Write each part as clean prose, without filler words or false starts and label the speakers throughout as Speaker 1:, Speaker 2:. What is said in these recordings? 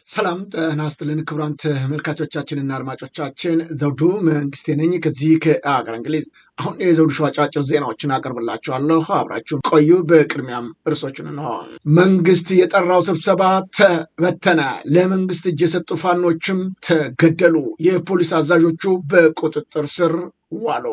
Speaker 1: ሰላም ጤና ይስጥልን ክቡራን ተመልካቾቻችንና አድማጮቻችን ዘውዱ መንግስቴ ነኝ ከዚህ ከአገር እንግሊዝ። አሁን የዘውዱ ሾው አጫጭር ዜናዎችን አቀርብላችኋለሁ፣ አብራችሁን ቆዩ። በቅድሚያም ርዕሶቹን ነው። መንግስት የጠራው ስብሰባ ተበተነ። ለመንግስት እጅ የሰጡ ፋኖችም ተገደሉ። የፖሊስ አዛዦቹ በቁጥጥር ስር ዋሎ።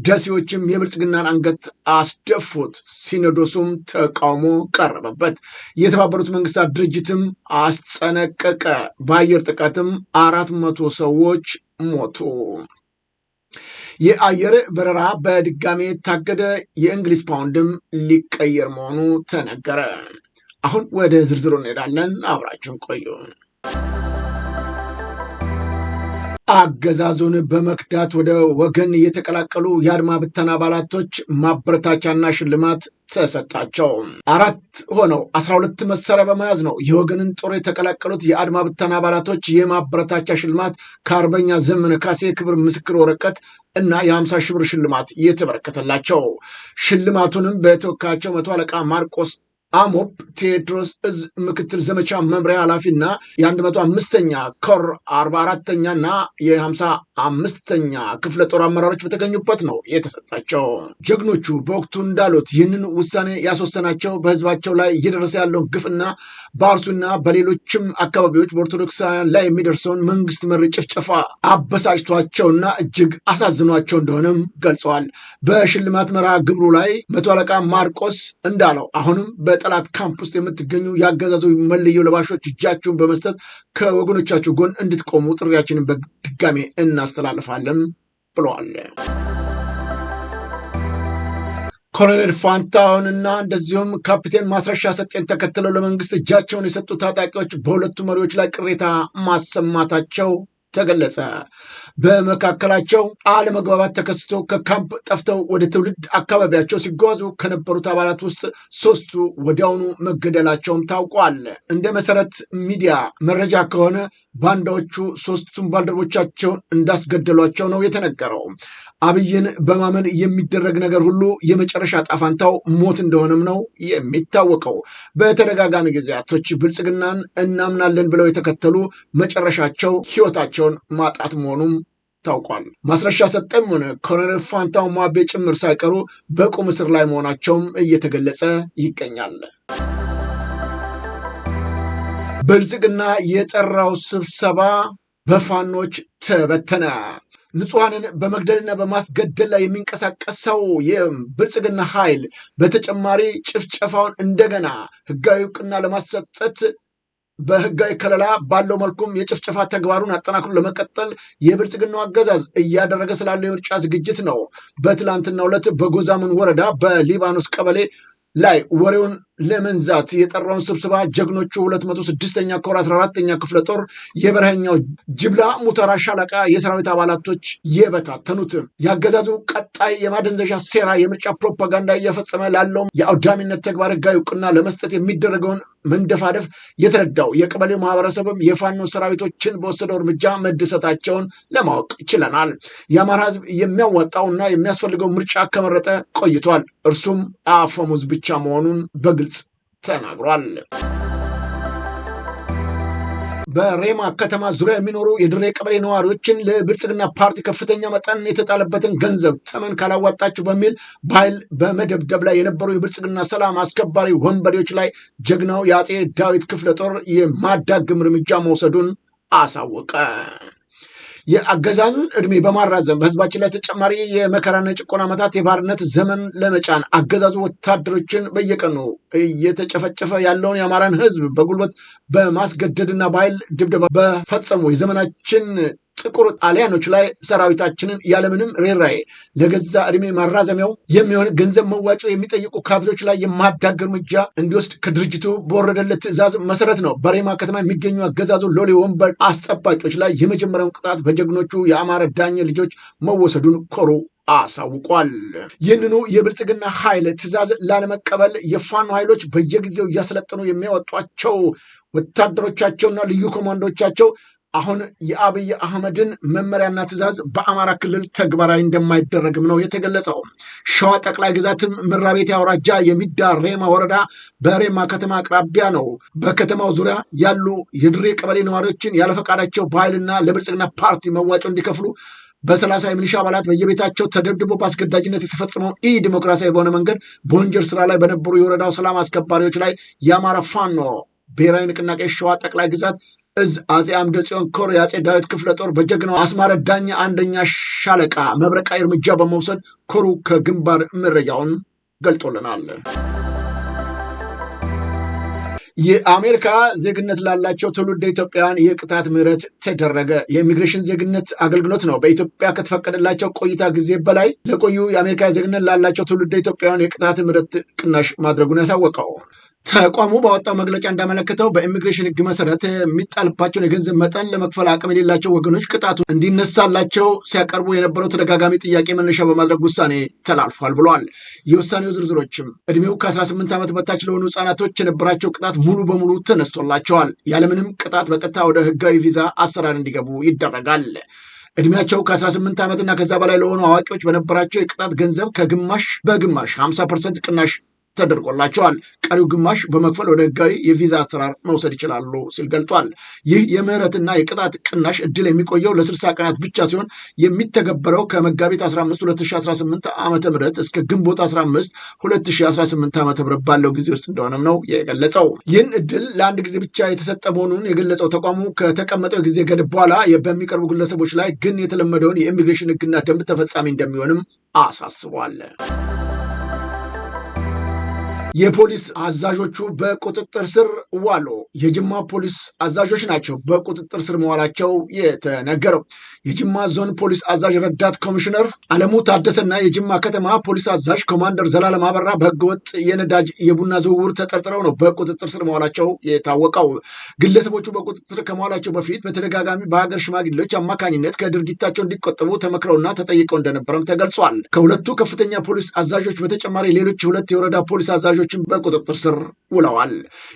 Speaker 1: ደሴዎችም የብልጽግናን አንገት አስደፉት። ሲኖዶሱም ተቃውሞ ቀረበበት። የተባበሩት መንግስታት ድርጅትም አስጠነቀቀ። በአየር ጥቃትም 400 ሰዎች ሞቱ። የአየር በረራ በድጋሜ ታገደ። የእንግሊዝ ፓውንድም ሊቀየር መሆኑ ተነገረ። አሁን ወደ ዝርዝሩ እንሄዳለን። አብራችሁን ቆዩ። አገዛዙን በመክዳት ወደ ወገን የተቀላቀሉ የአድማ ብተና አባላቶች ማበረታቻና ሽልማት ተሰጣቸው። 4 ሆነው 12 መሳሪያ በመያዝ ነው የወገንን ጦር የተቀላቀሉት የአድማ ብተና አባላቶች የማበረታቻ ሽልማት ከአርበኛ ዘመነ ካሴ ክብር ምስክር ወረቀት እና የ50 ሺህ ብር ሽልማት የተበረከተላቸው። ሽልማቱንም በተወካያቸው 100 አለቃ ማርቆስ አሞፕ ቴዎድሮስ እዝ ምክትል ዘመቻ መምሪያ ኃላፊና የ105ኛ ኮር 44ኛና የ55ኛ ክፍለ ጦር አመራሮች በተገኙበት ነው የተሰጣቸው። ጀግኖቹ በወቅቱ እንዳሉት ይህንን ውሳኔ ያስወሰናቸው በህዝባቸው ላይ እየደረሰ ያለውን ግፍና በአርሱና በሌሎችም አካባቢዎች በኦርቶዶክሳውያን ላይ የሚደርሰውን መንግስት መር ጭፍጨፋ አበሳጭቷቸውና እጅግ አሳዝኗቸው እንደሆነም ገልጸዋል። በሽልማት መርሃ ግብሩ ላይ 100 አለቃ ማርቆስ እንዳለው አሁንም ጠላት ካምፕ ውስጥ የምትገኙ ያገዛዙ መለዮ ለባሾች እጃችሁን በመስጠት ከወገኖቻችሁ ጎን እንድትቆሙ ጥሪያችንን በድጋሜ እናስተላልፋለን ብለዋል። ኮሎኔል ፋንታሁንና እንደዚሁም ካፒቴን ማስረሻ ሰጤን ተከትለው ለመንግስት እጃቸውን የሰጡ ታጣቂዎች በሁለቱ መሪዎች ላይ ቅሬታ ማሰማታቸው ተገለጸ። በመካከላቸው አለመግባባት ተከስቶ ከካምፕ ጠፍተው ወደ ትውልድ አካባቢያቸው ሲጓዙ ከነበሩት አባላት ውስጥ 3ቱ ወዲያውኑ መገደላቸውም ታውቋል። እንደ መሰረት ሚዲያ መረጃ ከሆነ ባንዳዎቹ 3ቱም ባልደረቦቻቸውን እንዳስገደሏቸው ነው የተነገረው። አብይን በማመን የሚደረግ ነገር ሁሉ የመጨረሻ ጣፋንታው ሞት እንደሆነም ነው የሚታወቀው። በተደጋጋሚ ጊዜያቶች ብልጽግናን እናምናለን ብለው የተከተሉ መጨረሻቸው ህይወታቸውን ማጣት መሆኑም ታውቋል። ማስረሻ ሰጠም ሆነ ኮሎኔል ፋንታው ሟቤ ጭምር ሳይቀሩ በቁም እስር ላይ መሆናቸውም እየተገለጸ ይገኛል። ብልጽግና የጠራው ስብሰባ በፋኖች ተበተነ። ንጹሐንን በመግደልና በማስገደል ላይ የሚንቀሳቀሰው የብልጽግና ኃይል በተጨማሪ ጭፍጨፋውን እንደገና ህጋዊ እውቅና ለማሰጠት በህጋዊ ከለላ ባለው መልኩም የጭፍጨፋ ተግባሩን አጠናክሮ ለመቀጠል የብልጽግናው አገዛዝ እያደረገ ስላለው የምርጫ ዝግጅት ነው። በትላንትናው ዕለት በጎዛምን ወረዳ በሊባኖስ ቀበሌ ላይ ወሬውን ለመንዛት የጠራውን ስብሰባ ጀግኖቹ 206ኛ ኮር 14ኛ ክፍለ ጦር የበረሃኛው ጅብላ ሙተራ ሻለቃ የሰራዊት አባላቶች የበታተኑት። ያገዛዙ ቀጣይ የማደንዘዣ ሴራ የምርጫ ፕሮፓጋንዳ እየፈጸመ ላለውም የአውዳሚነት ተግባር ህጋዊ እውቅና ለመስጠት የሚደረገውን መንደፋደፍ የተረዳው የቀበሌው ማህበረሰብም የፋኖ ሰራዊቶችን በወሰደው እርምጃ መደሰታቸውን ለማወቅ ችለናል። የአማራ ህዝብ የሚያዋጣውና የሚያስፈልገው ምርጫ ከመረጠ ቆይቷል። እርሱም አፈሙዝ ብቻ መሆኑን በግልጽ ተናግሯል። በሬማ ከተማ ዙሪያ የሚኖሩ የድሬ ቀበሌ ነዋሪዎችን ለብልጽግና ፓርቲ ከፍተኛ መጠን የተጣለበትን ገንዘብ ተመን ካላዋጣችሁ በሚል በኃይል በመደብደብ ላይ የነበሩ የብልጽግና ሰላም አስከባሪ ወንበዴዎች ላይ ጀግናው የአጼ ዳዊት ክፍለ ጦር የማዳግም እርምጃ መውሰዱን አሳወቀ። የአገዛዙን እድሜ በማራዘም በህዝባችን ላይ ተጨማሪ የመከራና የጭቆና ዓመታት የባርነት ዘመን ለመጫን አገዛዙ ወታደሮችን በየቀኑ እየተጨፈጨፈ ያለውን የአማራን ህዝብ በጉልበት በማስገደድና በኃይል ድብደባ በፈጸሙ የዘመናችን ጥቁር ጣሊያኖች ላይ ሰራዊታችንን ያለምንም ርኅራኄ ለገዛ እድሜ ማራዘሚያው የሚሆን ገንዘብ መዋጮ የሚጠይቁ ካድሬዎች ላይ የማዳግ እርምጃ እንዲወስድ ከድርጅቱ በወረደለት ትዕዛዝ መሰረት ነው በሬማ ከተማ የሚገኙ አገዛዙ ሎሌ ወንበር አስጠባቂዎች ላይ የመጀመሪያውን ቅጣት በጀግኖቹ የአማራ ዳኘ ልጆች መወሰዱን ኮሩ አሳውቋል። ይህንኑ የብልጽግና ኃይል ትዕዛዝ ላለመቀበል የፋኖ ኃይሎች በየጊዜው እያሰለጠኑ የሚያወጧቸው ወታደሮቻቸውና ልዩ ኮማንዶቻቸው አሁን የአብይ አህመድን መመሪያና ትዕዛዝ በአማራ ክልል ተግባራዊ እንደማይደረግም ነው የተገለጸው። ሸዋ ጠቅላይ ግዛትም መራቤቴ አውራጃ የሚዳ ሬማ ወረዳ በሬማ ከተማ አቅራቢያ ነው። በከተማው ዙሪያ ያሉ የድሬ ቀበሌ ነዋሪዎችን ያለፈቃዳቸው በኃይልና ለብልጽግና ፓርቲ መዋጮ እንዲከፍሉ በ30 የሚሊሻ አባላት በየቤታቸው ተደብድቦ በአስገዳጅነት የተፈጸመው ዲሞክራሲያዊ በሆነ መንገድ በወንጀል ስራ ላይ በነበሩ የወረዳው ሰላም አስከባሪዎች ላይ የአማራ ፋኖ ብሔራዊ ንቅናቄ ሸዋ ጠቅላይ ግዛት እዝ አጼ አምደ ጽዮን ኮር የአጼ ዳዊት ክፍለ ጦር በጀግናው አስማረ ዳኛ አንደኛ ሻለቃ መብረቃዊ እርምጃ በመውሰድ ኮሩ ከግንባር መረጃውን ገልጦልናል። የአሜሪካ ዜግነት ላላቸው ትውልደ ኢትዮጵያውያን የቅጣት ምህረት ተደረገ። የኢሚግሬሽን ዜግነት አገልግሎት ነው በኢትዮጵያ ከተፈቀደላቸው ቆይታ ጊዜ በላይ ለቆዩ የአሜሪካ ዜግነት ላላቸው ትውልደ ኢትዮጵያውያን የቅጣት ምህረት ቅናሽ ማድረጉን ያሳወቀው። ተቋሙ ባወጣው መግለጫ እንዳመለከተው በኢሚግሬሽን ሕግ መሰረት የሚጣልባቸውን የገንዘብ መጠን ለመክፈል አቅም የሌላቸው ወገኖች ቅጣቱ እንዲነሳላቸው ሲያቀርቡ የነበረው ተደጋጋሚ ጥያቄ መነሻ በማድረግ ውሳኔ ተላልፏል ብለዋል። የውሳኔው ዝርዝሮችም እድሜው ከ18 ዓመት በታች ለሆኑ ህጻናቶች የነበራቸው ቅጣት ሙሉ በሙሉ ተነስቶላቸዋል። ያለምንም ቅጣት በቀጥታ ወደ ህጋዊ ቪዛ አሰራር እንዲገቡ ይደረጋል። እድሜያቸው ከ18 ዓመትና ከዛ በላይ ለሆኑ አዋቂዎች በነበራቸው የቅጣት ገንዘብ ከግማሽ በግማሽ 50% ቅናሽ ተደርጎላቸዋል። ቀሪው ግማሽ በመክፈል ወደ ህጋዊ የቪዛ አሰራር መውሰድ ይችላሉ ሲል ገልጧል። ይህ የምህረትና የቅጣት ቅናሽ እድል የሚቆየው ለ60 ቀናት ብቻ ሲሆን የሚተገበረው ከመጋቢት 15 2018 ዓ.ም እስከ ግንቦት 15 2018 ዓ.ም ባለው ጊዜ ውስጥ እንደሆነም ነው የገለጸው። ይህን እድል ለአንድ ጊዜ ብቻ የተሰጠ መሆኑን የገለጸው ተቋሙ ከተቀመጠው የጊዜ ገደብ በኋላ በሚቀርቡ ግለሰቦች ላይ ግን የተለመደውን የኢሚግሬሽን ህግና ደንብ ተፈጻሚ እንደሚሆንም አሳስቧል። የፖሊስ አዛዦቹ በቁጥጥር ስር ዋሉ። የጅማ ፖሊስ አዛዦች ናቸው በቁጥጥር ስር መዋላቸው የተነገረው። የጅማ ዞን ፖሊስ አዛዥ ረዳት ኮሚሽነር አለሙ ታደሰና የጅማ ከተማ ፖሊስ አዛዥ ኮማንደር ዘላለም አበራ በህገወጥ የነዳጅ የቡና ዝውውር ተጠርጥረው ነው በቁጥጥር ስር መዋላቸው የታወቀው። ግለሰቦቹ በቁጥጥር ከመዋላቸው በፊት በተደጋጋሚ በሀገር ሽማግሌዎች አማካኝነት ከድርጊታቸው እንዲቆጠቡ ተመክረውና ተጠይቀው እንደነበረም ተገልጿል። ከሁለቱ ከፍተኛ ፖሊስ አዛዦች በተጨማሪ ሌሎች ሁለት የወረዳ ፖሊስ አዛዦችን በቁጥጥር ስር ውለዋል።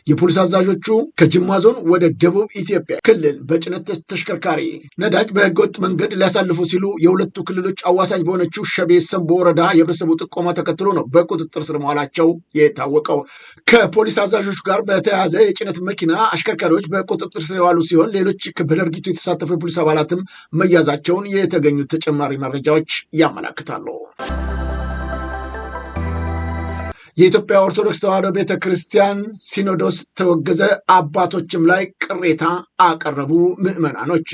Speaker 1: የፖሊስ አዛዦቹ ከጅማ ዞን ወደ ደቡብ ኢትዮጵያ ክልል በጭነት ተሽከርካሪ ነዳጅ በህገወጥ መንገድ ሊያሳልፉ ሲሉ የሁለቱ ክልሎች አዋሳኝ በሆነችው ሸቤ ሰንቦ ወረዳ የህብረተሰቡ ጥቆማ ተከትሎ ነው በቁጥጥር ስር መዋላቸው የታወቀው። ከፖሊስ አዛዦች ጋር በተያያዘ የጭነት መኪና አሽከርካሪዎች በቁጥጥር ስር የዋሉ ሲሆን ሌሎች በድርጊቱ የተሳተፉ የፖሊስ አባላትም መያዛቸውን የተገኙት ተጨማሪ መረጃዎች ያመላክታሉ። የኢትዮጵያ ኦርቶዶክስ ተዋሕዶ ቤተክርስቲያን ሲኖዶስ ተወገዘ። አባቶችም ላይ ቅሬታ አቀረቡ። ምዕመናኖች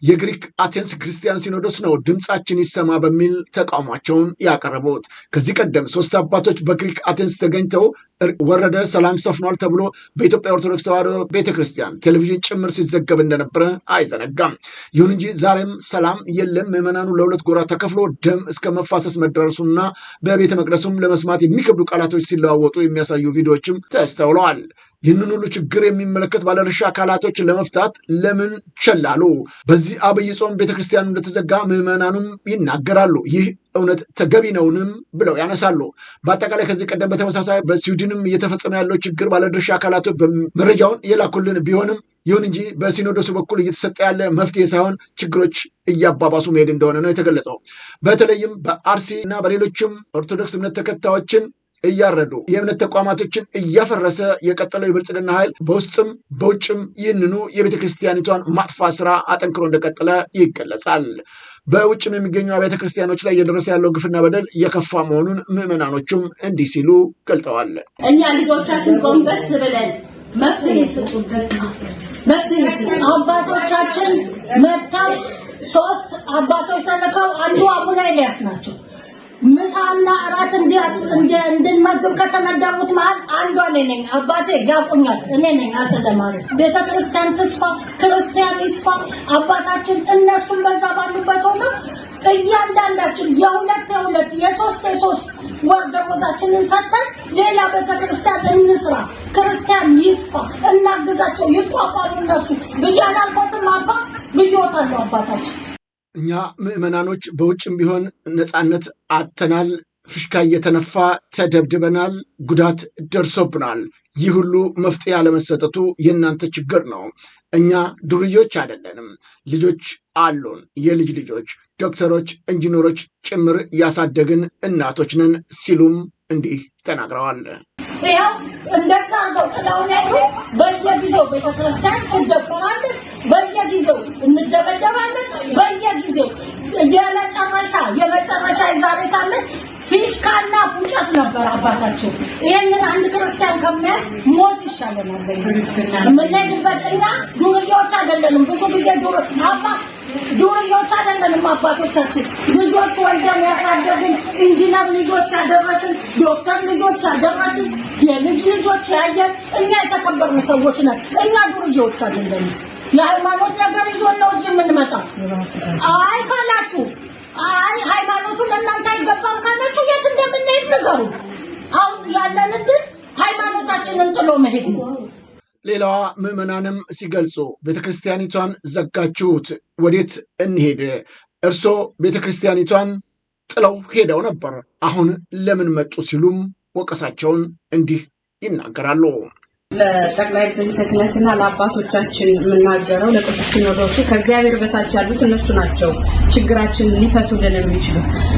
Speaker 1: የግሪክ አቴንስ ክርስቲያን ሲኖዶስ ነው ድምፃችን ይሰማ በሚል ተቃውሟቸውን ያቀረቡት። ከዚህ ቀደም 3 አባቶች በግሪክ አቴንስ ተገኝተው ወረደ፣ ሰላም ሰፍኗል ተብሎ በኢትዮጵያ ኦርቶዶክስ ተዋሕዶ ቤተክርስቲያን ቴሌቪዥን ጭምር ሲዘገብ እንደነበረ አይዘነጋም። ይሁን እንጂ ዛሬም ሰላም የለም። ምዕመናኑ ለሁለት ጎራ ተከፍሎ ደም እስከ መፋሰስ መደረሱና በቤተ መቅደሱም ለመስማት የሚከብዱ ቃላቶች ሲለዋወጡ የሚያሳዩ ቪዲዮዎችም ተስተውለዋል። ይህንን ሁሉ ችግር የሚመለከት ባለድርሻ አካላቶችን ለመፍታት ለምን ቸላሉ? በዚህ አብይ ጾም ቤተክርስቲያኑ እንደተዘጋ ምዕመናኑም ይናገራሉ። ይህ እውነት ተገቢ ነውንም ብለው ያነሳሉ። በአጠቃላይ ከዚህ ቀደም በተመሳሳይ በስዊድንም እየተፈጸመ ያለው ችግር ባለድርሻ አካላቶች መረጃውን የላኩልን ቢሆንም ይሁን እንጂ በሲኖዶሱ በኩል እየተሰጠ ያለ መፍትሄ ሳይሆን ችግሮች እያባባሱ መሄድ እንደሆነ ነው የተገለጸው። በተለይም በአርሲ እና በሌሎችም ኦርቶዶክስ እምነት ተከታዮችን እያረዱ የእምነት ተቋማቶችን እያፈረሰ የቀጠለው የብልጽግና ኃይል በውስጥም በውጭም ይህንኑ የቤተ ክርስቲያኒቷን ማጥፋት ስራ አጠንክሮ እንደቀጠለ ይገለጻል። በውጭም የሚገኙ አብያተ ክርስቲያኖች ላይ እየደረሰ ያለው ግፍና በደል እየከፋ መሆኑን ምዕመናኖቹም እንዲህ ሲሉ ገልጠዋል።
Speaker 2: እኛ ልጆቻችን ጎንበስ ብለን መፍትሄ ስጡ፣ መፍትሄ ስጡ። አባቶቻችን መጥተው 3 አባቶች ተልከው አንዱ አቡነ ኤልያስ ናቸው። ምሳና እራት እንድንመግብ ከተመደቡት መሀል አንዷ እኔ ነኝ። አባቴ ያውቁኛል፣ እኔ ነኝ አጸደማሪ። ቤተክርስቲያን ትስፋ፣ ክርስቲያን ይስፋ። አባታችን እነሱም በዛ ባሉበት ሆነ እያንዳንዳችን የሁለት የሶስት ወር ደሞዛችንን ሰጥተን ሌላ ቤተክርስቲያን እንስራ፣ ክርስቲያን ይስፋ፣ እናግዛቸው፣ ይቋቋሙ እነሱ ብያላልኩትም አባ ብዮታለሁ አባታችን።
Speaker 1: እኛ ምዕመናኖች በውጭም ቢሆን ነፃነት አጥተናል። ፍሽካ እየተነፋ ተደብድበናል። ጉዳት ደርሶብናል። ይህ ሁሉ መፍትሄ ያለመሰጠቱ የእናንተ ችግር ነው። እኛ ዱርዮች አይደለንም፣ ልጆች አሉን፣ የልጅ ልጆች፣ ዶክተሮች፣ ኢንጂነሮች ጭምር ያሳደግን እናቶች ነን ሲሉም እንዲህ ተናግረዋል።
Speaker 2: ይኸው እንደዛ አድርገው ጥለውን ሄዱ። በየጊዜው ቤተክርስቲያን ትደፈራለች፣ በየጊዜው እንደበደባለን፣ በየጊዜው የመጨረሻ የዛሬ ሳምንት ፊሽካና ፉጨት ነበር አባታችን። ይህንን አንድ ክርስቲያን ከሚያይ ሞት ይሻለናል። የምንሄድበት እኛ ዱርዬዎች አይደለንም። ብዙ ጊዜ ዱርዬዎች አይደለንም። አባቶቻችን ልጆች ወልደን ያሳደጉን፣ ኢንጂነር ልጆች ያደረስን፣ ዶክተር ልጆች ያደረስን፣ የልጅ ልጆች ያየን እኛ የተከበርን ሰዎች ነን። እኛ ዱርዬዎች አይደለንም። የሃይማኖት ነገር ይዞን ነው እዚህ የምንመጣው። አይ ካላችሁ ሃይማኖቱ ለእናንተ አይገባም ካላችሁ የት እንደምንሄድ ንገሩ። አሁን ያለን እድል ሃይማኖታችንን ጥሎ መሄድ ነው።
Speaker 1: ሌላዋ ምዕመናንም ሲገልጹ ቤተክርስቲያኒቷን ዘጋችሁት፣ ወዴት እንሄድ? እርሶ ቤተክርስቲያኒቷን ጥለው ሄደው ነበር፣ አሁን ለምን መጡ? ሲሉም ወቀሳቸውን እንዲህ ይናገራሉ።
Speaker 3: ለጠቅላይ ቤተ ክህነትና ለአባቶቻችን የምናገረው ለቅዱስ ሲኖዶሱ ከእግዚአብሔር በታች ያሉት እነሱ ናቸው ችግራችንን ሊፈቱልን የሚችሉ።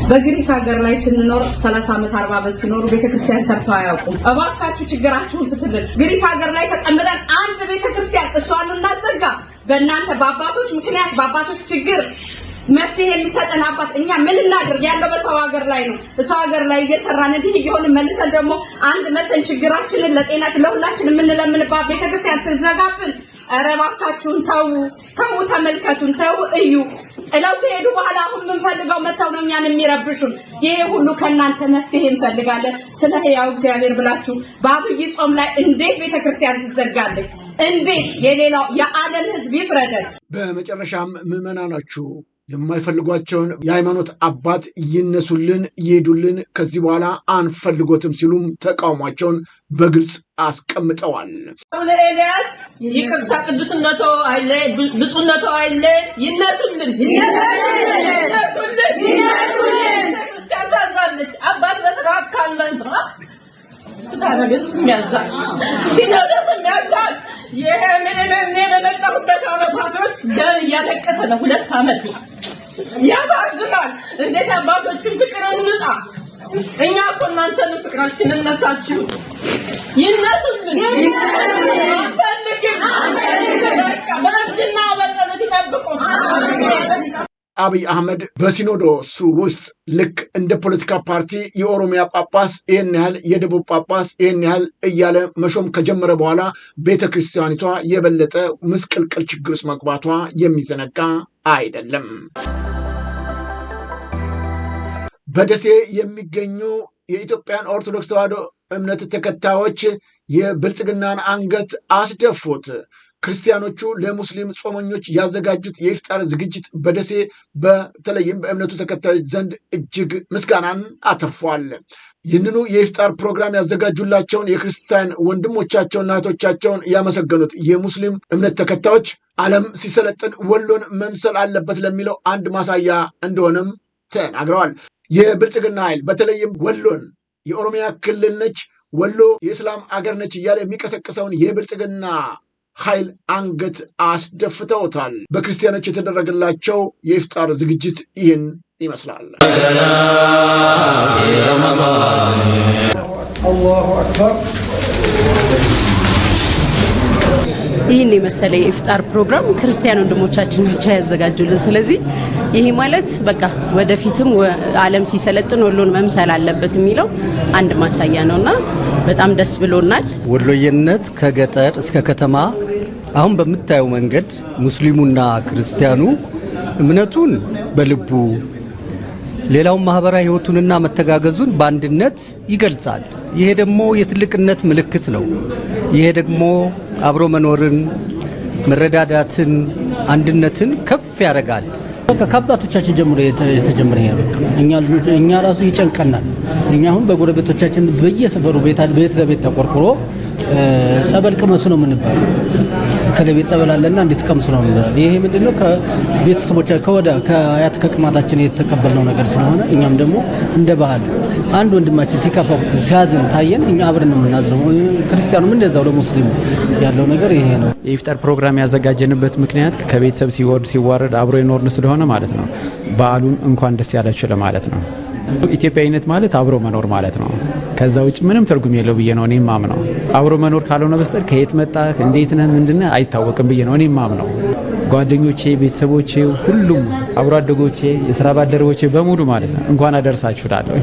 Speaker 3: በግሪክ ሀገር ላይ ስንኖር 30 ዓመት 40 ዓመት ሲኖሩ ቤተክርስቲያን ሰርተው አያውቁም። እባካችሁ ችግራችሁን ፍቱልን። ግሪክ ሀገር ላይ ተቀምጠን አንድ ቤተክርስቲያን እሷን እናዘጋ። በእናንተ በአባቶች ምክንያት በአባቶች ችግር መፍትሄ የሚሰጠን አባት እኛ ምን እናድርግ? ያለው በሰው ሀገር ላይ ነው። ሰው ሀገር ላይ እየሰራን እንዲህ እየሆነ መልሰን ደግሞ አንድ መተን ችግራችንን ለጤናችን ለሁላችን የምንለምንባት ቤተክርስቲያን ትዘጋብን። ኧረ እባካችሁን ተው፣ ተመልከቱን፣ ተው እዩ። ጥለው ከሄዱ በኋላ አሁን የምንፈልገው መተው ነው እኛን የሚረብሹን። ይሄ ሁሉ ከእናንተ መፍትሄ እንፈልጋለን። ስለ ሕያው እግዚአብሔር ብላችሁ በአብይ ጾም ላይ እንዴት ቤተክርስቲያን ትዘጋለች? እንዴት የሌላው የዓለም ሕዝብ ይፍረደን።
Speaker 1: በመጨረሻም ምዕመናኖቹ የማይፈልጓቸውን የሃይማኖት አባት ይነሱልን፣ ይሄዱልን፣ ከዚህ በኋላ አንፈልጎትም ሲሉም ተቃውሟቸውን በግልጽ አስቀምጠዋል።
Speaker 4: አቡነ ኤልያስ ይቅርታ፣ ቅዱስነቶ አይለ ብፁዕነቶ አይለ ይነሱልን፣ ክርስቲያን ታዛለች። አባት በስርዓት ካልመንትራ ታረገስ የሚያዛል ሲኖዶስ የሚያዛል። ይሄ ምንን በመጣሁበት አመታቶች ደም እያለቀሰ ነው። 2 ዓመት ያሳዝናል። እንዴት አባቶችን ፍቅር እንጣ። እኛ እኮ እናንተን ፍቅራችንን ነሳችሁ። ይነሱልን፣ በእጅና በጸሎት ይጠብቁን።
Speaker 1: አብይ አህመድ በሲኖዶሱ ውስጥ ልክ እንደ ፖለቲካ ፓርቲ የኦሮሚያ ጳጳስ ይህን ያህል፣ የደቡብ ጳጳስ ይህን ያህል እያለ መሾም ከጀመረ በኋላ ቤተ ክርስቲያኒቷ የበለጠ ምስቅልቅል ችግር ውስጥ መግባቷ የሚዘነጋ አይደለም። በደሴ የሚገኙ የኢትዮጵያን ኦርቶዶክስ ተዋሕዶ እምነት ተከታዮች የብልጽግናን አንገት አስደፉት። ክርስቲያኖቹ ለሙስሊም ጾመኞች ያዘጋጁት የኢፍጣር ዝግጅት በደሴ በተለይም በእምነቱ ተከታዮች ዘንድ እጅግ ምስጋናን አትርፏል። ይህንኑ የኢፍጣር ፕሮግራም ያዘጋጁላቸውን የክርስቲያን ወንድሞቻቸውና እህቶቻቸውን ያመሰገኑት የሙስሊም እምነት ተከታዮች ዓለም ሲሰለጥን ወሎን መምሰል አለበት ለሚለው አንድ ማሳያ እንደሆነም ተናግረዋል። የብልጽግና ኃይል በተለይም ወሎን የኦሮሚያ ክልል ነች፣ ወሎ የእስላም አገር ነች እያለ የሚቀሰቅሰውን የብልጽግና ኃይል አንገት አስደፍተውታል። በክርስቲያኖች የተደረገላቸው የኢፍጣር ዝግጅት ይህን ይመስላል።
Speaker 5: ይህን የመሰለ የኢፍጣር ፕሮግራም ክርስቲያን ወንድሞቻችን ናቸው ያዘጋጁልን። ስለዚህ ይሄ ማለት በቃ ወደፊትም ዓለም ሲሰለጥን ወሎን መምሰል አለበት የሚለው አንድ ማሳያ ነውና በጣም ደስ ብሎናል።
Speaker 6: ወሎየነት ከገጠር እስከ ከተማ አሁን በምታየው መንገድ ሙስሊሙና ክርስቲያኑ እምነቱን በልቡ ሌላውን ማህበራዊ ህይወቱንና መተጋገዙን በአንድነት ይገልጻል። ይሄ ደግሞ የትልቅነት ምልክት ነው። ይሄ ደግሞ አብሮ መኖርን፣ መረዳዳትን፣ አንድነትን ከፍ ያደርጋል።
Speaker 7: በቃ ከአባቶቻችን ጀምሮ የተጀመረ ይሄ በቃ እኛ ራሱ ይጨንቀናል። እኛ አሁን በጎረቤቶቻችን በየሰፈሩ ቤት ለቤት ተቆርቁሮ ጠበል ቅመሱ ነው የምንባለው። ከለቤት ጠበላለና እንዴት ቀምሱ ነው እንላለን። ይሄ ምንድነው ከቤተሰቦች ከአያት ከቅማታችን የተቀበልነው ነገር ስለሆነ እኛም ደግሞ እንደ ባህል አንድ ወንድማችን ቲካፋው ተያዝን ታየን እኛ አብረን ነው የምናዝነው። ክርስቲያኑም እንደዛው ለሙስሊሙ ያለው ነገር ይሄ ነው።
Speaker 8: የኢፍጣር ፕሮግራም ያዘጋጀንበት ምክንያት ከቤተሰብ ሲዋረድ አብሮ ይኖርን ስለሆነ ማለት ነው። በዓሉን እንኳን ደስ ያላችሁ ለማለት ነው። ኢትዮጵያዊነት ማለት አብሮ መኖር ማለት ነው። ከዛ ውጭ ምንም ትርጉም የለው ብዬ ነው እኔም ማምነው። አብሮ መኖር ካልሆነ በስተቀር ከየት መጣ እንዴት ነህ ምንድነው አይታወቅም ብዬ ነው እኔም ማምነው። ጓደኞቼ፣ ቤተሰቦቼ፣ ሁሉም አብሮ አደጎቼ፣ የሥራ ባልደረቦቼ በሙሉ ማለት ነው እንኳን አደረሳችሁ እላለሁ።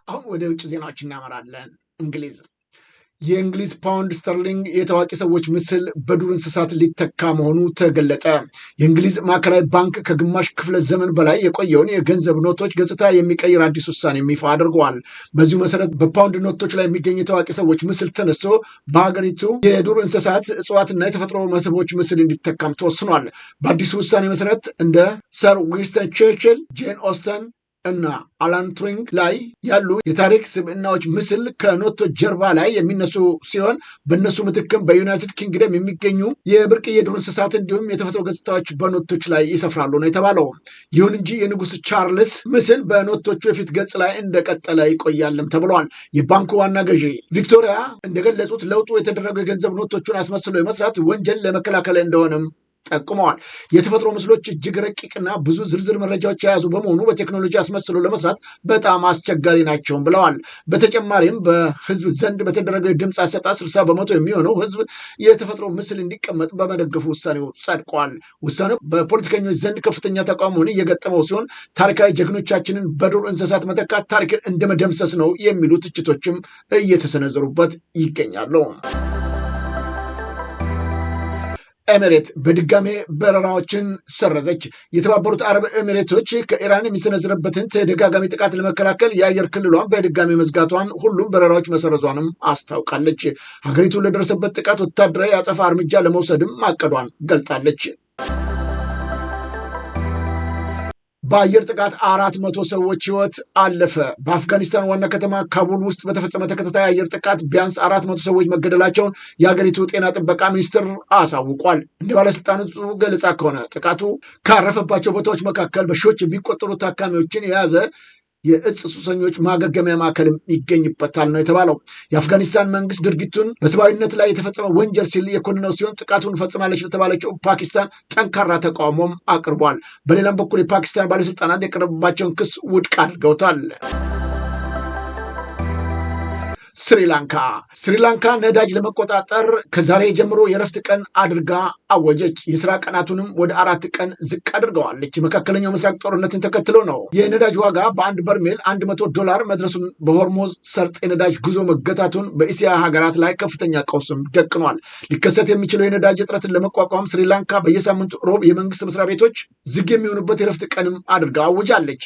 Speaker 1: አሁን ወደ ውጭ ዜናዎች እናመራለን። የእንግሊዝ ፓውንድ ስተርሊንግ የታዋቂ ሰዎች ምስል በዱር እንስሳት ሊተካ መሆኑ ተገለጠ። የእንግሊዝ ማዕከላዊ ባንክ ከግማሽ ክፍለ ዘመን በላይ የቆየውን የገንዘብ ኖቶች ገጽታ የሚቀይር አዲስ ውሳኔ ይፋ አድርገዋል። በዚሁ መሰረት በፓውንድ ኖቶች ላይ የሚገኙ የታዋቂ ሰዎች ምስል ተነስቶ በሀገሪቱ የዱር እንስሳት፣ እጽዋትና የተፈጥሮ መስህቦች ምስል እንዲተካም ተወስኗል። በአዲሱ ውሳኔ መሰረት እንደ ሰር ዊንስተን ቸርችል፣ ጄን ኦስተን እና አላን ቱሪንግ ላይ ያሉ የታሪክ ስብዕናዎች ምስል ከኖቶች ጀርባ ላይ የሚነሱ ሲሆን በእነሱ ምትክም በዩናይትድ ኪንግደም የሚገኙ የብርቅዬ የዱር እንስሳት እንዲሁም የተፈጥሮ ገጽታዎች በኖቶች ላይ ይሰፍራሉ ነው የተባለው። ይሁን እንጂ የንጉሥ ቻርልስ ምስል በኖቶቹ የፊት ገጽ ላይ እንደቀጠለ ይቆያልም ተብሏል። የባንኩ ዋና ገዢ ቪክቶሪያ እንደገለጹት ለውጡ የተደረገው የገንዘብ ኖቶቹን አስመስሎ የመስራት ወንጀል ለመከላከል እንደሆነም ጠቁመዋል። የተፈጥሮ ምስሎች እጅግ ረቂቅና ብዙ ዝርዝር መረጃዎች የያዙ በመሆኑ በቴክኖሎጂ አስመስሎ ለመስራት በጣም አስቸጋሪ ናቸውም ብለዋል። በተጨማሪም በህዝብ ዘንድ በተደረገው የድምፅ አሰጣጥ 60% የሚሆነው ህዝብ የተፈጥሮ ምስል እንዲቀመጥ በመደገፉ ውሳኔው ጸድቋል። ውሳኔው በፖለቲከኞች ዘንድ ከፍተኛ ተቃውሞን እየገጠመው ሲሆን ታሪካዊ ጀግኖቻችንን በዱር እንስሳት መተካት ታሪክን እንደመደምሰስ ነው የሚሉ ትችቶችም እየተሰነዘሩበት ይገኛሉ። ኤሚሬት በድጋሜ በረራዎችን ሰረዘች። የተባበሩት አረብ ኤሚሬቶች ከኢራን የሚሰነዝርበትን ተደጋጋሚ ጥቃት ለመከላከል የአየር ክልሏን በድጋሜ መዝጋቷን፣ ሁሉም በረራዎች መሰረዟንም አስታውቃለች። ሀገሪቱ ለደረሰበት ጥቃት ወታደራዊ አጸፋ እርምጃ ለመውሰድም ማቀዷን ገልጣለች። በአየር ጥቃት 400 ሰዎች ህይወት አለፈ። በአፍጋኒስታን ዋና ከተማ ካቡል ውስጥ በተፈጸመ ተከታታይ አየር ጥቃት ቢያንስ 400 ሰዎች መገደላቸውን የሀገሪቱ ጤና ጥበቃ ሚኒስትር አሳውቋል። እንደ ባለስልጣናቱ ገለጻ ከሆነ ጥቃቱ ካረፈባቸው ቦታዎች መካከል በሺዎች የሚቆጠሩ ታካሚዎችን የያዘ የእጽ ሱሰኞች ማገገሚያ ማዕከልም ይገኝበታል ነው የተባለው። የአፍጋኒስታን መንግስት ድርጊቱን በሰብአዊነት ላይ የተፈጸመ ወንጀል ሲል የኮንነው ሲሆን ጥቃቱን ፈጽማለች ለተባለችው ፓኪስታን ጠንካራ ተቃውሞም አቅርቧል። በሌላም በኩል የፓኪስታን ባለስልጣናት የቀረበባቸውን ክስ ውድቅ አድርገውታል። ስሪላንካ ነዳጅ ለመቆጣጠር ከዛሬ ጀምሮ የረፍት ቀን አድርጋ አወጀች። የስራ ቀናቱንም ወደ 4 ቀን ዝቅ አድርገዋለች። የመካከለኛው ምስራቅ ጦርነትን ተከትሎ ነው የነዳጅ ዋጋ በአንድ በርሜል $100 መድረሱን፣ በሆርሙዝ ሰርጥ የነዳጅ ጉዞ መገታቱን በእስያ ሀገራት ላይ ከፍተኛ ቀውስም ደቅኗል። ሊከሰት የሚችለው የነዳጅ እጥረትን ለመቋቋም ስሪላንካ በየሳምንቱ ሮብ የመንግስት መስሪያ ቤቶች ዝግ የሚሆኑበት የረፍት ቀንም አድርጋ አውጃለች።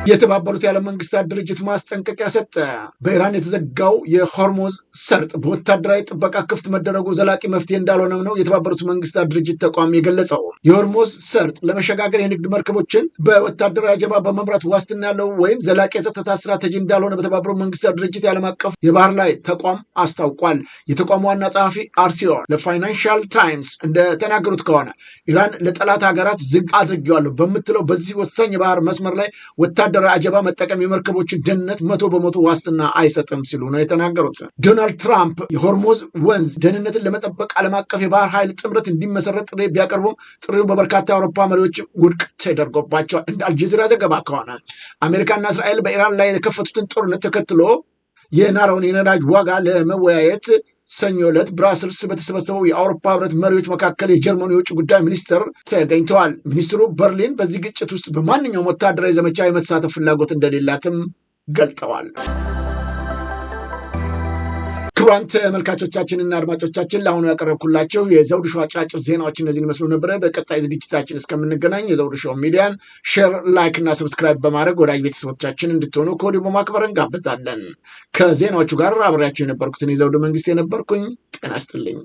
Speaker 1: የተባበሩት የዓለም መንግስታት ድርጅት ማስጠንቀቂያ ሰጠ። በኢራን የተዘጋው የሆርሙዝ ሰርጥ በወታደራዊ ጥበቃ ክፍት መደረጉ ዘላቂ መፍትሄ እንዳልሆነም ነው የተባበሩት መንግስታት ድርጅት ተቋም የገለጸው። የሆርሙዝ ሰርጥ ለመሸጋገር የንግድ መርከቦችን በወታደራዊ አጀባ በመምራት ዋስትና ያለው ወይም ዘላቂ የጸጥታ ስትራቴጂ እንዳልሆነ በተባበሩት መንግስታት ድርጅት የዓለም አቀፍ የባህር ላይ ተቋም አስታውቋል። የተቋሙ ዋና ጸሐፊ አርሲዮን ለፋይናንሻል ታይምስ እንደተናገሩት ከሆነ ኢራን ለጠላት ሀገራት ዝግ አድርጌዋለሁ በምትለው በዚህ ወሳኝ የባህር መስመር ላይ ወታደራዊ አጀባ መጠቀም የመርከቦችን ደህንነት 100% ዋስትና አይሰጥም ሲሉ ነው የተናገሩት። ዶናልድ ትራምፕ የሆርሙዝ ወንዝ ደህንነትን ለመጠበቅ ዓለም አቀፍ የባህር ኃይል ጥምረት እንዲመሰረት ጥሪ ቢያቀርቡም ጥሪውን በበርካታ የአውሮፓ መሪዎች ውድቅ ተደርጎባቸዋል። እንደ አልጀዚራ ዘገባ ከሆነ አሜሪካና እስራኤል በኢራን ላይ የከፈቱትን ጦርነት ተከትሎ የናረውን የነዳጅ ዋጋ ለመወያየት ሰኞ ዕለት ብራስልስ በተሰበሰበው የአውሮፓ ህብረት መሪዎች መካከል የጀርመኑ የውጭ ጉዳይ ሚኒስትር ተገኝተዋል። ሚኒስትሩ በርሊን በዚህ ግጭት ውስጥ በማንኛውም ወታደራዊ ዘመቻ የመሳተፍ ፍላጎት እንደሌላትም ገልጠዋል። ክቡራን ተመልካቾቻችንና አድማጮቻችን ለአሁኑ ያቀረብኩላቸው የዘውዱ ሾው አጫጭር ዜናዎች እነዚህን ይመስሉ ነበረ። በቀጣይ ዝግጅታችን እስከምንገናኝ የዘውዱ ሾው ሚዲያን ሼር፣ ላይክ እና ሰብስክራይብ በማድረግ ወዳጅ ቤተሰቦቻችን እንድትሆኑ ከወዲሁ በማክበር እንጋብዛለን። ከዜናዎቹ ጋር አብሬያቸው የነበርኩትን የዘውዱ መንግስት የነበርኩኝ። ጤና ይስጥልኝ።